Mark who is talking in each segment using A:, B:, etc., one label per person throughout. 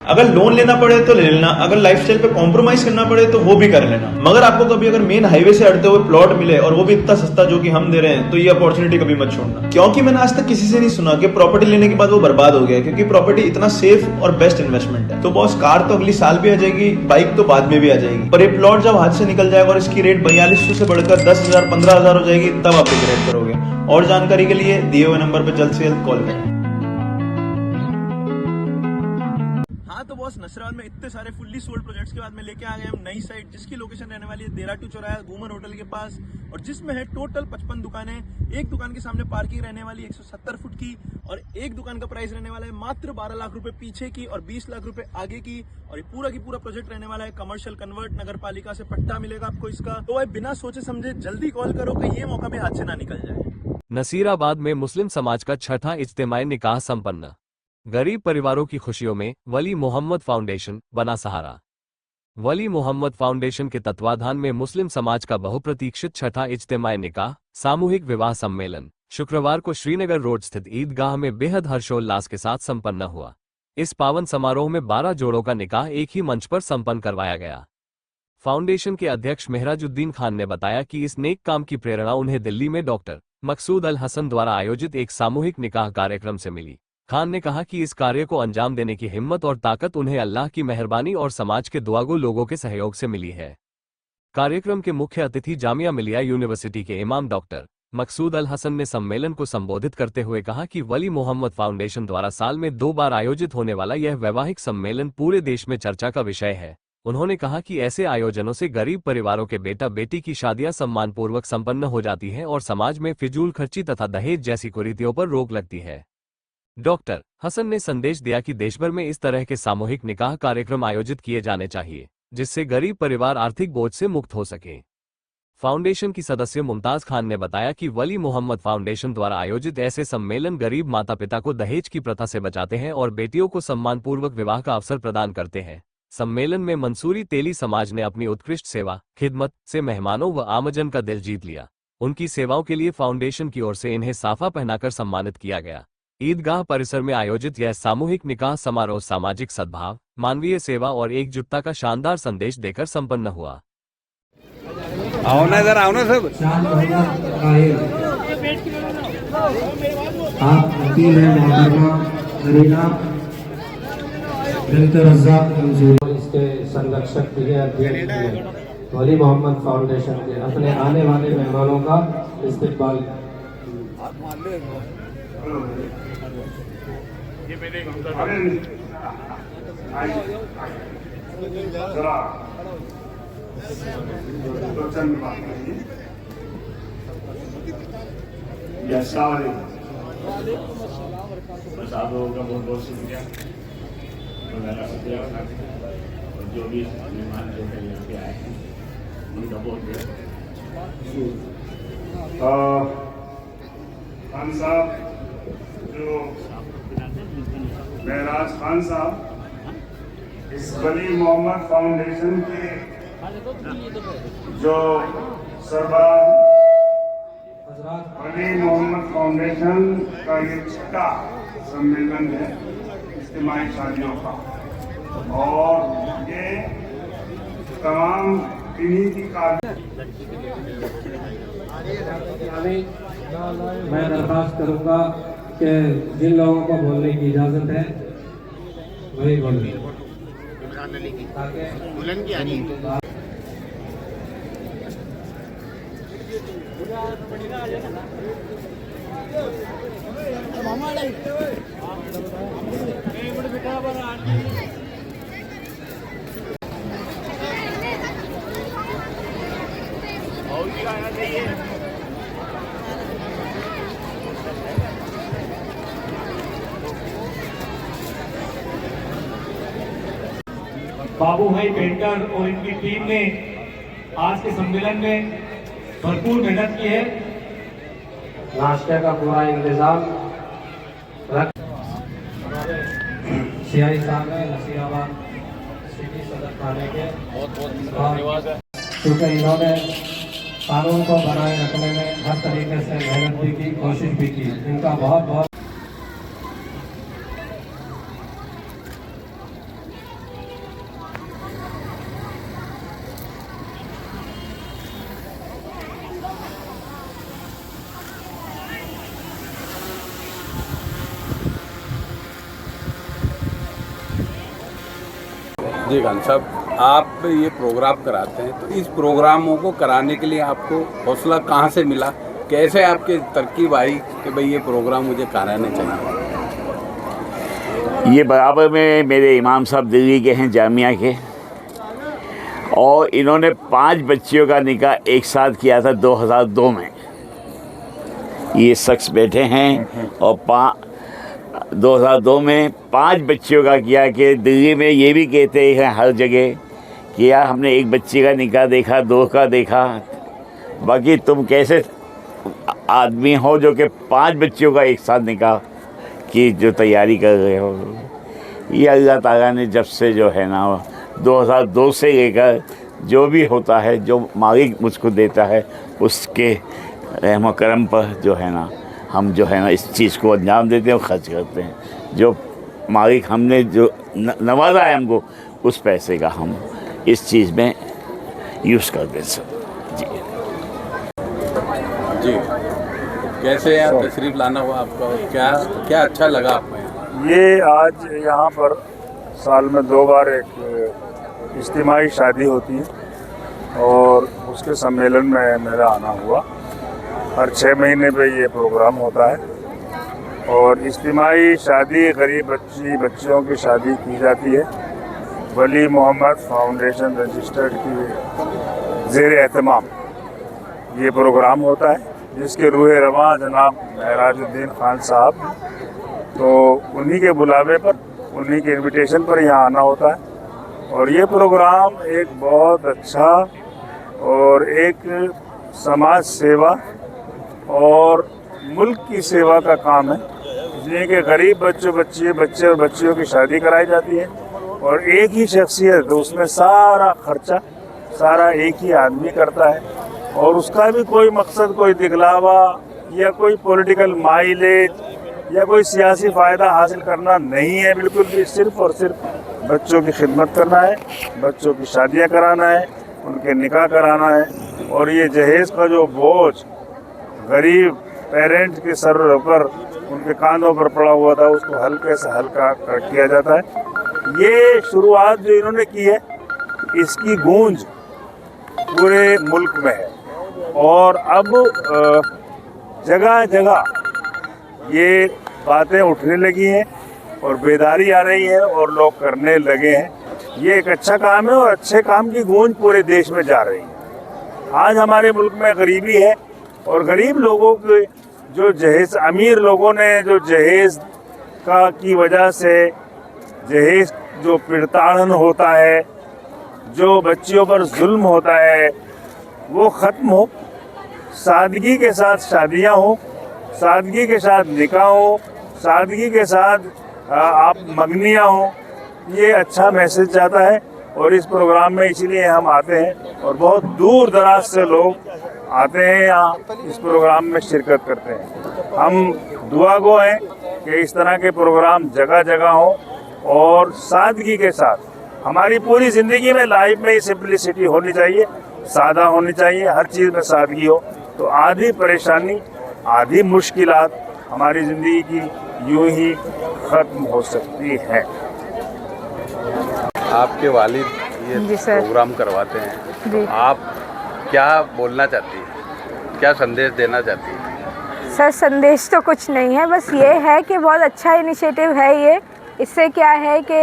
A: अगर लोन लेना पड़े तो ले लेना, अगर लाइफस्टाइल पे कॉम्प्रोमाइज करना पड़े तो वो भी कर लेना, मगर आपको कभी अगर मेन हाईवे से हटते हुए प्लॉट मिले और वो भी इतना सस्ता जो कि हम दे रहे हैं, तो ये अपॉर्चुनिटी कभी मत छोड़ना। क्योंकि मैंने आज तक किसी से नहीं सुना कि प्रॉपर्टी लेने के बाद वो बर्बाद हो गया, क्योंकि प्रॉपर्टी इतना सेफ और बेस्ट इन्वेस्टमेंट है। तो बॉस, कार तो अगली साल भी आ जाएगी, बाइक तो बाद में भी आ जाएगी, पर ये प्लॉट जब हाथ से निकल जाएगा और इसकी रेट 4200 से बढ़कर 10,000 15,000 हो जाएगी, तब आप रिग्रेट करोगे। और जानकारी के लिए दिए हुए नंबर पर जल्द से जल्द कॉल करें। हाँ तो बॉस, नसराबाद में इतने सारे फुल्ली सोल्ड प्रोजेक्ट्स के बाद में लेके आ गए हम नई साइट, जिसकी लोकेशन रहने वाली है देरा टू चौराहा घूमर होटल के पास, और जिसमें है टोटल 55 दुकानें। एक दुकान के सामने पार्किंग रहने वाली 170 फुट की, और एक दुकान का प्राइस रहने वाला है मात्र 12 लाख रुपए पीछे की और 20 लाख रुपए आगे की। और ये पूरा की पूरा प्रोजेक्ट रहने वाला है कमर्शियल कन्वर्ट, नगर पालिका से पट्टा मिलेगा आपको इसका। तो भाई बिना सोचे समझे जल्दी कॉल करो, कहीं ये मौका भी हाथ से ना निकल जाए।
B: नसीराबाद में मुस्लिम समाज का छठा इज्तिमाई निकाह संपन्न। गरीब परिवारों की खुशियों में वली मोहम्मद फाउंडेशन बना सहारा। वली मोहम्मद फाउंडेशन के तत्वाधान में मुस्लिम समाज का बहुप्रतीक्षित छठा इज्तिमाई निकाह सामूहिक विवाह सम्मेलन शुक्रवार को श्रीनगर रोड स्थित ईदगाह में बेहद हर्षोल्लास के साथ संपन्न हुआ। इस पावन समारोह में 12 जोड़ों का निकाह एक ही मंच पर संपन्न करवाया गया। फाउंडेशन के अध्यक्ष मेहराजुद्दीन खान ने बताया कि इस नेक काम की प्रेरणा उन्हें दिल्ली में डॉक्टर मकसूद अल हसन द्वारा आयोजित एक सामूहिक निकाह कार्यक्रम से मिली। खान ने कहा कि इस कार्य को अंजाम देने की हिम्मत और ताकत उन्हें अल्लाह की मेहरबानी और समाज के दुआगो लोगों के सहयोग से मिली है। कार्यक्रम के मुख्य अतिथि जामिया मिलिया यूनिवर्सिटी के इमाम डॉक्टर मकसूद अल हसन ने सम्मेलन को संबोधित करते हुए कहा कि वली मोहम्मद फाउंडेशन द्वारा साल में 2 बार आयोजित होने वाला यह वैवाहिक सम्मेलन पूरे देश में चर्चा का विषय है। उन्होंने कहा कि ऐसे आयोजनों से गरीब परिवारों के बेटा बेटी की शादियां सम्मानपूर्वक संपन्न हो जाती हैं और समाज में फिजूल खर्ची तथा दहेज जैसी कुरीतियों पर रोक लगती है। डॉक्टर हसन ने संदेश दिया कि देशभर में इस तरह के सामूहिक निकाह कार्यक्रम आयोजित किए जाने चाहिए, जिससे गरीब परिवार आर्थिक बोझ से मुक्त हो सके। फाउंडेशन की सदस्य मुमताज खान ने बताया कि वली मोहम्मद फाउंडेशन द्वारा आयोजित ऐसे सम्मेलन गरीब माता पिता को दहेज की प्रथा से बचाते हैं और बेटियों को सम्मानपूर्वक विवाह का अवसर प्रदान करते हैं। सम्मेलन में मंसूरी तेली समाज ने अपनी उत्कृष्ट सेवा खिदमत से मेहमानों व आमजन का दिल जीत लिया। उनकी सेवाओं के लिए फाउंडेशन की ओर से इन्हें साफा पहनाकर सम्मानित किया गया। ईदगाह परिसर में आयोजित यह सामूहिक निकाह समारोह सामाजिक सद्भाव, मानवीय सेवा और एकजुटता का शानदार संदेश देकर संपन्न हुआ।
C: आओ ना इधर, आओ ना सब।
D: आप वकील हैं मोहतरमा नरीना बिन्त रज़्ज़ाक मंसूरी, इसके संरक्षक भी हैं, अध्यक्ष भी हैं। वली मोहम्मद फाउंडेशन के अपने आने वाले मेहमानों का इस्तकबाल।
E: प्रसादों का बहुत बहुत शुक्रिया, और जो भी मेहमान जो है यहाँ पे आए हैं उनका बहुत
F: खान साहब, जो महराज खान साहब इस वली मोहम्मद फाउंडेशन के जो सरदार वली मोहम्मद फाउंडेशन का ये छठा सम्मेलन है इज्तिमाई शादियों का, और ये तमाम इन्हीं की
D: मैं दरख्वास्त करूंगा कि जिन लोगों को बोलने की इजाजत है वही बोलें।
G: बाबू भाई पेंटर और इनकी टीम ने आज के सम्मेलन में भरपूर मेहनत की है।
D: नाश्ते का पूरा इंतजाम सीआई साहब है नसीराबाद सिटी सदर थाने के, क्योंकि इन्होंने कानून को बनाए रखने में हर तरीके से मेहनत भी की, कोशिश भी की। इनका बहुत बहुत
C: जी खान साहब, आप ये प्रोग्राम कराते हैं, तो इस प्रोग्रामों को कराने के लिए आपको हौसला कहाँ से मिला? कैसे आपके तरकीब आई कि भाई ये प्रोग्राम मुझे कराने चाहिए?
E: ये बराबर में मेरे इमाम साहब दिल्ली के हैं, जामिया के, और इन्होंने 5 बच्चियों का निकाह एक साथ किया था 2002 में। ये शख्स बैठे हैं और 2002 में 5 बच्चियों का किया कि दिल्ली में ये भी कहते हैं हर जगह कि यार हमने एक बच्ची का निकाह देखा, 2 का देखा, बाकी तुम कैसे आदमी हो जो कि 5 बच्चियों का एक साथ निकाह की जो तैयारी कर रहे हो। ये अल्लाह ताला ने जब से जो है ना 2002 से लेकर जो भी होता है, जो मालिक मुझको देता है, उसके रहम करम पर जो है ना हम जो है ना इस चीज़ को अंजाम देते हैं और ख़र्च करते हैं। जो मालिक हमने जो नवाजा है हमको, उस पैसे का हम इस चीज़ में यूज़ करते हैं सब। जी
C: जी, कैसे यहाँ तशरीफ़ लाना हुआ आपका, क्या क्या अच्छा लगा आपको यहाँ?
F: ये आज यहाँ पर साल में 2 बार एक इज्तिमाई शादी होती है और उसके सम्मेलन में मेरा आना हुआ। हर 6 महीने पे ये प्रोग्राम होता है और इज्तिमाई शादी गरीब बच्चियों की शादी की जाती है। वली मोहम्मद फाउंडेशन रजिस्टर्ड की ज़ेर एहतमाम ये प्रोग्राम होता है, जिसके रूह रवां जनाब महराजुद्दीन खान साहब, तो उन्हीं के बुलावे पर, उन्हीं के इनविटेशन पर यहाँ आना होता है। और ये प्रोग्राम एक बहुत अच्छा और एक समाज सेवा और मुल्क की सेवा का काम है, जिन्हें के गरीब बच्चे और बच्चियों की शादी कराई जाती है और एक ही शख्सियत, तो उसमें सारा खर्चा सारा एक ही आदमी करता है और उसका भी कोई मकसद, कोई दिखलावा या कोई पॉलिटिकल माइलेज या कोई सियासी फ़ायदा हासिल करना नहीं है। बिल्कुल भी सिर्फ़ और सिर्फ बच्चों की खिदमत करना है, बच्चों की शादियां कराना है, उनके निकाह कराना है। और ये जहेज़ का जो बोझ गरीब पेरेंट्स के सर पर, उनके कांधों पर पड़ा हुआ था, उसको हल्के से हल्का किया जाता है। ये शुरुआत जो इन्होंने की है, इसकी गूंज पूरे मुल्क में है और अब जगह जगह ये बातें उठने लगी हैं और बेदारी आ रही है और लोग करने लगे हैं। ये एक अच्छा काम है और अच्छे काम की गूंज पूरे देश में जा रही है। आज हमारे मुल्क में गरीबी है और गरीब लोगों के जो जहेज, अमीर लोगों ने जो जहेज का की वजह से जहेज जो पिड़ताड़न होता है, जो बच्चियों पर जुल्म होता है, वो ख़त्म हो, सादगी के साथ शादियां हो, सादगी के साथ निकाह हो, सादगी के साथ आप मंगनियां हो। ये अच्छा मैसेज जाता है और इस प्रोग्राम में इसीलिए हम आते हैं और बहुत दूर दराज से लोग आते हैं यहाँ इस प्रोग्राम में शिरकत करते हैं। हम दुआ गो हैं कि इस तरह के प्रोग्राम जगह जगह हो और सादगी के साथ। हमारी पूरी ज़िंदगी में, लाइफ में सिंपलिसिटी होनी चाहिए, सादा होनी चाहिए, हर चीज़ में सादगी हो, तो आधी परेशानी, आधी मुश्किलात हमारी ज़िंदगी की यूं ही ख़त्म हो सकती है।
C: आपके वालिद ये प्रोग्राम करवाते हैं, आप क्या बोलना चाहती हैं, क्या संदेश देना चाहती हैं?
H: सर, संदेश तो कुछ नहीं है, बस ये है कि बहुत अच्छा इनिशिएटिव है ये। इससे क्या है कि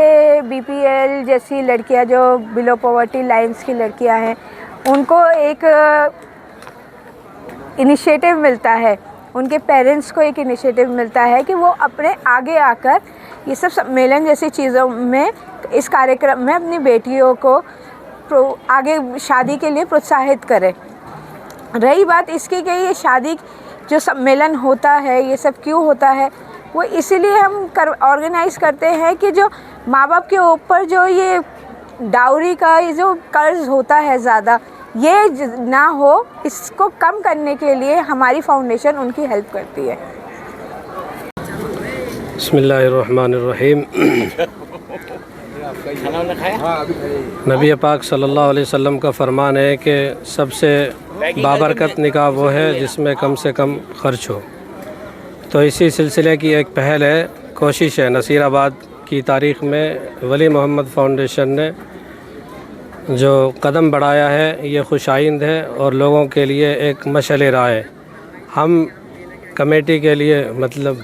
H: BPL जैसी लड़कियां, जो बिलो पॉवर्टी लाइन्स की लड़कियां हैं, उनको एक इनिशिएटिव मिलता है, उनके पेरेंट्स को एक इनिशिएटिव मिलता है कि वो अपने आगे आकर ये सब सम्मेलन जैसी चीज़ों में, इस कार्यक्रम में अपनी बेटियों को आगे शादी के लिए प्रोत्साहित करें। रही बात इसकी कि ये शादी जो सम्मेलन होता है, ये सब क्यों होता है, वो इसीलिए हम ऑर्गेनाइज़ करते हैं कि जो माँ बाप के ऊपर जो ये डाउरी का ये जो कर्ज होता है ज़्यादा, ये ना हो, इसको कम करने के लिए हमारी फाउंडेशन उनकी हेल्प करती है।
D: बिस्मिल्लाहिर्रहमानिर्रहीम। नबी पाक सल्लल्लाहु अलैहि वसल्लम का फरमान है कि सबसे बाबरकत निकाह वो है जिसमें कम से कम ख़र्च हो। तो इसी सिलसिले की एक पहल है, कोशिश है, नसीराबाद की तारीख़ में वली मोहम्मद फाउंडेशन ने जो कदम बढ़ाया है ये खुशाइंद है और लोगों के लिए एक मशअल राह है। हम कमेटी के लिए मतलब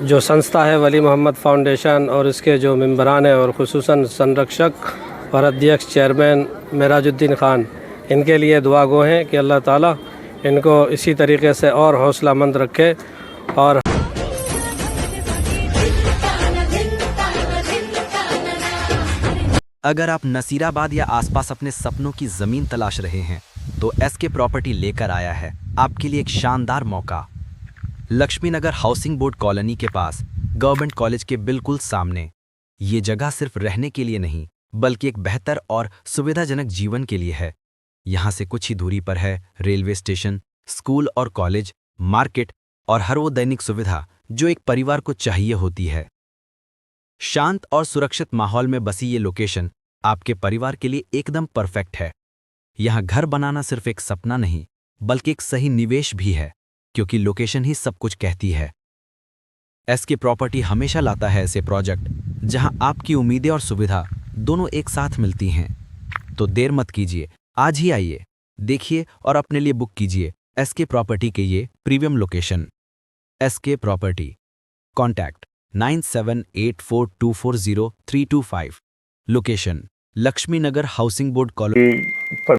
D: जो संस्था है वली मोहम्मद फाउंडेशन और इसके जो मेंबरान हैं और खुसूसन संरक्षक और अध्यक्ष चेयरमैन मेराजुद्दीन ख़ान, इनके लिए दुआ गो हैं कि अल्लाह ताला इनको इसी तरीके से और हौसलामंद रखे। और
I: अगर आप नसीराबाद या आसपास अपने सपनों की ज़मीन तलाश रहे हैं तो एसके प्रॉपर्टी लेकर आया है आपके लिए एक शानदार मौका। Lakshmi Nagar housing board colony के पास गवर्नमेंट कॉलेज के बिल्कुल सामने। ये जगह सिर्फ रहने के लिए नहीं बल्कि एक बेहतर और सुविधाजनक जीवन के लिए है। यहाँ से कुछ ही दूरी पर है रेलवे स्टेशन, स्कूल और कॉलेज, मार्केट और हर वो दैनिक सुविधा जो एक परिवार को चाहिए होती है। शांत और सुरक्षित माहौल में बसी ये लोकेशन आपके परिवार के लिए एकदम परफेक्ट है। यहाँ घर बनाना सिर्फ एक सपना नहीं बल्कि एक सही निवेश भी है, क्योंकि लोकेशन ही सब कुछ कहती है। एसके प्रॉपर्टी हमेशा लाता है ऐसे प्रोजेक्ट जहां आपकी उम्मीदें और सुविधा दोनों एक साथ मिलती हैं। तो देर मत कीजिए, आज ही आइए, देखिए और अपने लिए बुक कीजिए एसके प्रॉपर्टी के ये premium location. SK property, contact 9784240325। Location Lakshmi Nagar housing board colony.